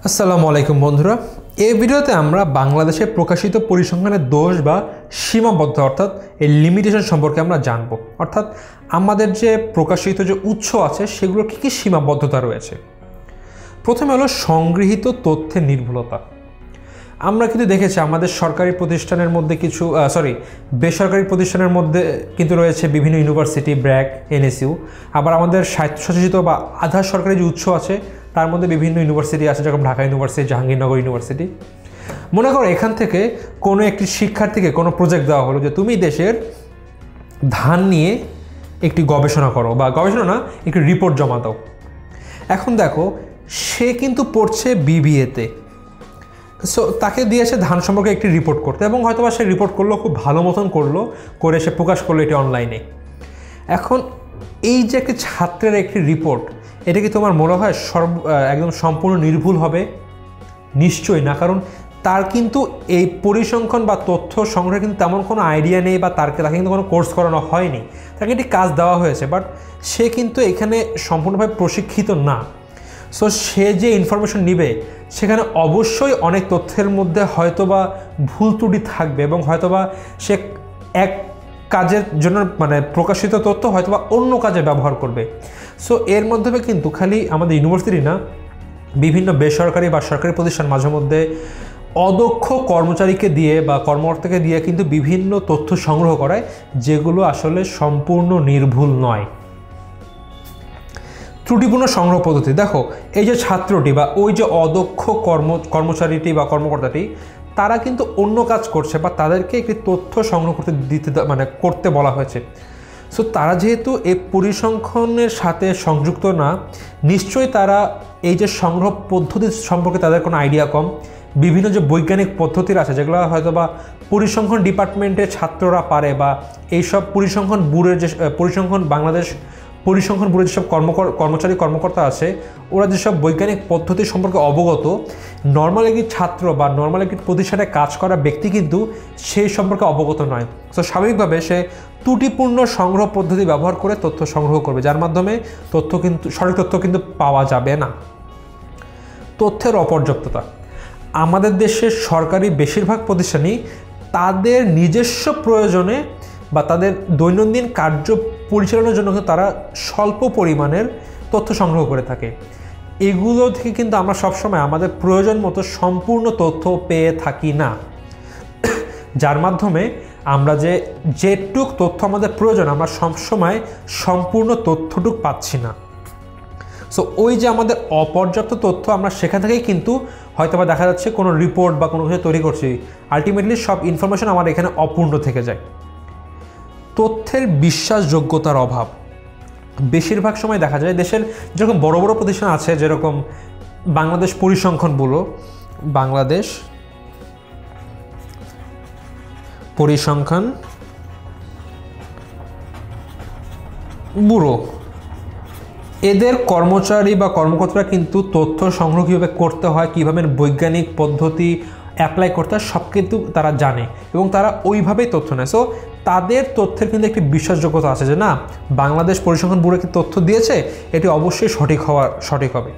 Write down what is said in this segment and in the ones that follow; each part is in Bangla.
আসসালামু আলাইকুম বন্ধুরা, এই ভিডিওতে আমরা বাংলাদেশে প্রকাশিত পরিসংখ্যানের দোষ বা সীমাবদ্ধতা অর্থাৎ এই লিমিটেশন সম্পর্কে আমরা জানব। অর্থাৎ আমাদের যে প্রকাশিত যে উৎস আছে সেগুলোর কী কী সীমাবদ্ধতা রয়েছে। প্রথমে হলো সংগৃহীত তথ্যের নির্ভুলতা। আমরা কিন্তু দেখেছি আমাদের সরকারি প্রতিষ্ঠানের মধ্যে বেসরকারি প্রতিষ্ঠানের মধ্যে কিন্তু রয়েছে বিভিন্ন ইউনিভার্সিটি, ব্র্যাক, এনএসইউ। আবার আমাদের স্বায়ত্তশাসিত বা আধা সরকারি যে উৎস আছে তার মধ্যে বিভিন্ন ইউনিভার্সিটি আছে, যেরকম ঢাকা ইউনিভার্সিটি, জাহাঙ্গীরনগর ইউনিভার্সিটি। মনে করো এখান থেকে কোনো একটি শিক্ষার্থীকে কোনো প্রজেক্ট দেওয়া হলো যে তুমি দেশের ধান নিয়ে একটি গবেষণা করো, বা গবেষণা না, একটি রিপোর্ট জমা দাও। এখন দেখো সে কিন্তু পড়ছে বিবিএতে, সো তাকে দিয়েছে ধান সম্পর্কে একটি রিপোর্ট করতে, এবং হয়তোবা সে রিপোর্ট করলো, খুব ভালো মতন করে সে প্রকাশ করলো এটি অনলাইনে। এখন এই যে একটি ছাত্রের একটি রিপোর্ট, এটা কি তোমার মনে হয় একদম সম্পূর্ণ নির্ভুল হবে? নিশ্চয়ই না, কারণ তার কিন্তু এই পরিসংখ্যান বা তথ্য সংগ্রহে কিন্তু তেমন কোনো আইডিয়া নেই, বা তাকে কিন্তু কোনো কোর্স করানো হয়নি। তাকে একটি কাজ দেওয়া হয়েছে, বাট সে কিন্তু এখানে সম্পূর্ণভাবে প্রশিক্ষিত না। সো সে যে ইনফরমেশন নিবে সেখানে অবশ্যই অনেক তথ্যের মধ্যে হয়তোবা ভুল ত্রুটি থাকবে, এবং হয়তোবা সে এক কাজের জন্য প্রকাশিত তথ্য হয়তোবা অন্য কাজে ব্যবহার করবে। সো এর মাধ্যমে কিন্তু খালি আমাদের ইউনিভার্সিটি না, বিভিন্ন বেসরকারি বা সরকারি প্রতিষ্ঠান মাঝে মধ্যে অদক্ষ কর্মচারীকে দিয়ে বা কর্মকর্তাকে দিয়ে কিন্তু বিভিন্ন তথ্য সংগ্রহ করায়, যেগুলো আসলে সম্পূর্ণ নির্ভুল নয়। ত্রুটিপূর্ণ সংগ্রহ পদ্ধতি। দেখো এই যে ছাত্রটি বা ওই যে অদক্ষ কর্মচারীটি বা কর্মকর্তাটি, তারা কিন্তু অন্য কাজ করছে, বা তাদেরকে একটি তথ্য সংগ্রহ করতে বলা হয়েছে। সো তারা যেহেতু এই পরিসংখ্যানের সাথে সংযুক্ত না, নিশ্চয়ই তারা এই যে সংগ্রহ পদ্ধতি সম্পর্কে তাদের কোনো আইডিয়া কম। বিভিন্ন যে বৈজ্ঞানিক পদ্ধতির আছে যেগুলো হয়তো বা পরিসংখ্যান ডিপার্টমেন্টের ছাত্ররা পারে, বা এইসব বাংলাদেশ পরিসংখ্যান ব্যুরোর যেসব কর্মকর্তা আছে, ওরা যেসব বৈজ্ঞানিক পদ্ধতি সম্পর্কে অবগত, নর্মাল একটি ছাত্র বা নর্মাল একটি প্রতিষ্ঠানে কাজ করা ব্যক্তি কিন্তু সেই সম্পর্কে অবগত নয়। তো স্বাভাবিকভাবে সে ত্রুটিপূর্ণ সংগ্রহ পদ্ধতি ব্যবহার করে তথ্য সংগ্রহ করবে, যার মাধ্যমে সঠিক তথ্য কিন্তু পাওয়া যাবে না। তথ্যের অপর্যাপ্ততা। আমাদের দেশের সরকারি বেশিরভাগ প্রতিষ্ঠানই তাদের নিজস্ব প্রয়োজনে বা তাদের দৈনন্দিন কার্য পরিচালনার জন্য তারা স্বল্প পরিমাণের তথ্য সংগ্রহ করে থাকে। এগুলো থেকে কিন্তু আমরা সবসময় আমাদের প্রয়োজন মতো সম্পূর্ণ তথ্য পেয়ে থাকি না, যার মাধ্যমে আমরা যেটুক তথ্য আমাদের প্রয়োজন আমরা সবসময় সম্পূর্ণ তথ্যটুক পাচ্ছি না। সো ওই যে আমাদের অপর্যাপ্ত তথ্য, আমরা সেখান থেকেই কিন্তু হয়তোবা দেখা যাচ্ছে কোনো রিপোর্ট বা কোনো কিছু তৈরি করছি, আলটিমেটলি সব ইনফরমেশন আমার এখানে অপূর্ণ থেকে যায়। তথ্যের বিশ্বাসযোগ্যতার অভাব। বেশিরভাগ সময় দেখা যায় দেশের যেরকম বড় বড় প্রতিষ্ঠান আছে, যেরকম বাংলাদেশ পরিসংখ্যান ব্যুরো, এদের কর্মচারী বা কর্মকর্তারা কিন্তু তথ্য সংগ্রহ কীভাবে করতে হয়, কীভাবে বৈজ্ঞানিক পদ্ধতি অ্যাপ্লাই করতে হয়, সব কিন্তু তারা জানে, এবং তারা ওইভাবেই তথ্য নেয়। সো তাদের তথ্যের কিন্তু একটি বিশ্বাসযোগ্যতা আছে যে না, বাংলাদেশ পরিসংখ্যান ব্যুরো কি তথ্য দিয়েছে, এটি অবশ্যই সঠিক হবে।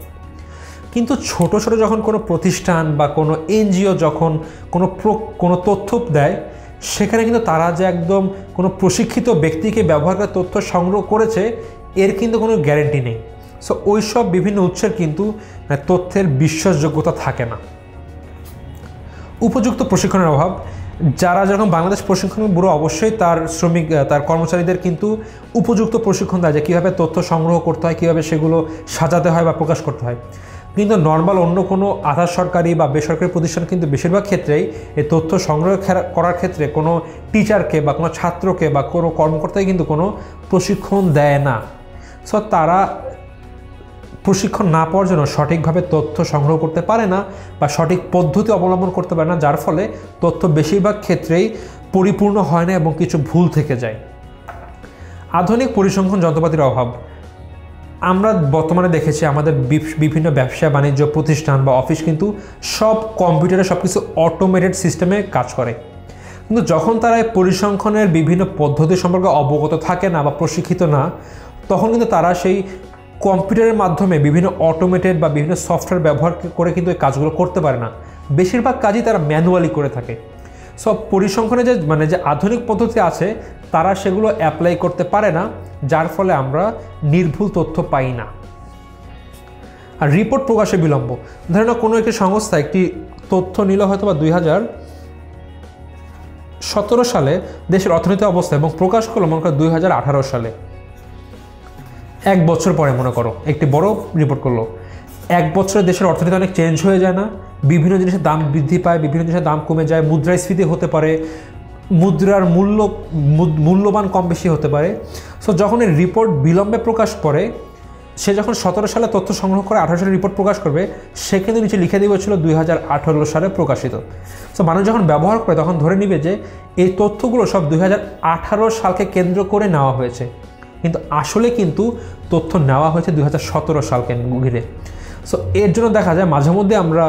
কিন্তু ছোট যখন কোনো প্রতিষ্ঠান বা কোনো এনজিও যখন কোনো তথ্য দেয়, সেখানে কিন্তু তারা যে একদম কোনো প্রশিক্ষিত ব্যক্তিকে ব্যবহার করে তথ্য সংগ্রহ করেছে, এর কিন্তু কোনো গ্যারেন্টি নেই। সো ওই সব বিভিন্ন উৎসের কিন্তু তথ্যের বিশ্বাসযোগ্যতা থাকে না। উপযুক্ত প্রশিক্ষণের অভাব। যারা যখন বাংলাদেশ প্রশিক্ষণ ব্যুরো অবশ্যই তার কর্মচারীদের কিন্তু উপযুক্ত প্রশিক্ষণ দেয় যে কীভাবে তথ্য সংগ্রহ করতে হয়, কীভাবে সেগুলো সাজাতে হয় বা প্রকাশ করতে হয়। কিন্তু নর্মাল অন্য কোনো আধা সরকারি বা বেসরকারি প্রতিষ্ঠান কিন্তু বেশিরভাগ ক্ষেত্রেই এই তথ্য সংগ্রহ করার ক্ষেত্রে কোনো টিচারকে বা কোনো ছাত্রকে বা কোনো কর্মকর্তাকে কিন্তু কোনো প্রশিক্ষণ দেয় না। সো তারা প্রশিক্ষণ না পাওয়ার জন্য সঠিকভাবে তথ্য সংগ্রহ করতে পারে না, বা সঠিক পদ্ধতি অবলম্বন করতে পারে না, যার ফলে তথ্য বেশিরভাগ ক্ষেত্রেই পরিপূর্ণ হয় না এবং কিছু ভুল থেকে যায়। আধুনিক পরিসংখ্যান যন্ত্রপাতির অভাব। আমরা বর্তমানে দেখেছি আমাদের বিভিন্ন ব্যবসা বাণিজ্য প্রতিষ্ঠান বা অফিস কিন্তু সব কম্পিউটারে সব কিছু অটোমেটেড সিস্টেমে কাজ করে, কিন্তু যখন তারা এই পরিসংখ্যানের বিভিন্ন পদ্ধতি সম্পর্কে অবগত থাকে না বা প্রশিক্ষিত না, তখন কিন্তু তারা সেই কম্পিউটারের মাধ্যমে বিভিন্ন অটোমেটেড বা বিভিন্ন সফটওয়্যার ব্যবহার করে কিন্তু এই কাজগুলো করতে পারে না, বেশিরভাগ কাজই তারা ম্যানুয়ালি করে থাকে। সব পরিসংখ্যানে যে আধুনিক পদ্ধতি আছে তারা সেগুলো অ্যাপ্লাই করতে পারে না, যার ফলে আমরা নির্ভুল তথ্য পাই না। আর রিপোর্ট প্রকাশে বিলম্ব, ধরেন কোনো একটি সংস্থা একটি তথ্য নিল হয়তো বা 2017 সালে দেশের অর্থনৈতিক অবস্থা এবং প্রকাশ করলো মনে করো 2018 সালে, 1 বছর পরে মনে করো একটি বড় রিপোর্ট করলো। 1 বছরে দেশের অর্থনীতি অনেক চেঞ্জ হয়ে যায় না? বিভিন্ন জিনিসের দাম বৃদ্ধি পায়, বিভিন্ন জিনিসের দাম কমে যায়, মুদ্রাস্ফীতি হতে পারে, মুদ্রার মূল্যবান কম বেশি হতে পারে। সো যখন এই রিপোর্ট বিলম্বে প্রকাশ করে, সে যখন 17 সালে তথ্য সংগ্রহ করে 18 সালে রিপোর্ট প্রকাশ করবে, সে কিন্তু নিচে লিখে দিয়েছিল 2018 সালে প্রকাশিত। সো মানুষ যখন ব্যবহার করে তখন ধরে নিবে যে এই তথ্যগুলো সব 2018 সালকে কেন্দ্র করে নেওয়া হয়েছে, কিন্তু আসলে কিন্তু তথ্য নেওয়া হয়েছে 2017 সালকে ঘিরে। সো এর জন্য দেখা যায় মাঝে মধ্যে আমরা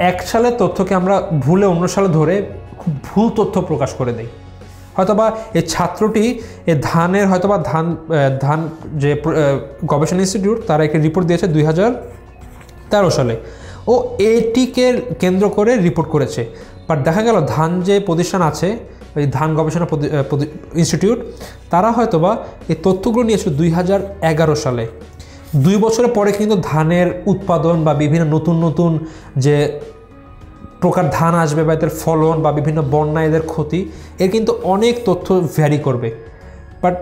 1 সালের তথ্যকে আমরা ভুলে অন্য সালে ধরে খুব ভুল তথ্য প্রকাশ করে দিই। হয়তোবা এই ছাত্রটি এই ধানের হয়তোবা ধান যে গবেষণা ইনস্টিটিউট তারা একটি রিপোর্ট দিয়েছে 2013 সালে, ও এটিকে কেন্দ্র করে রিপোর্ট করেছে। বাট দেখা গেল ধান যে প্রতিষ্ঠান আছে, ওই ধান গবেষণা ইনস্টিটিউট, তারা হয়তোবা এই তথ্যগুলো নিয়েছিল 2011 সালে। 2 বছরের পরে কিন্তু ধানের উৎপাদন বা বিভিন্ন নতুন নতুন যে প্রকার ধান আসবে বা এদের ফলন বা বিভিন্ন বন্যা এদের ক্ষতি, এর কিন্তু অনেক তথ্য ভ্যারি করবে। বাট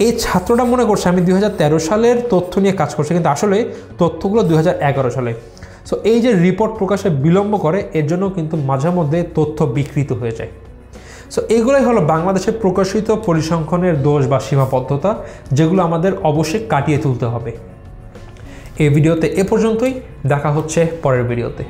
এই ছাত্রটা মনে করছে আমি 2013 সালের তথ্য নিয়ে কাজ করছি, কিন্তু আসলে তথ্যগুলো 2011 সালে। সো এই যে রিপোর্ট প্রকাশে বিলম্ব করে, এর জন্য কিন্তু মাঝে মধ্যে তথ্য বিকৃত হয়ে যায়। সো এগুলোই হলো বাংলাদেশে প্রকাশিত পরিসংখ্যানের দোষ বা সীমাবদ্ধতা, যেগুলো আমাদের অবশ্যই কাটিয়ে তুলতে হবে। এই ভিডিওতে এ পর্যন্তই, দেখা হচ্ছে পরের ভিডিওতে।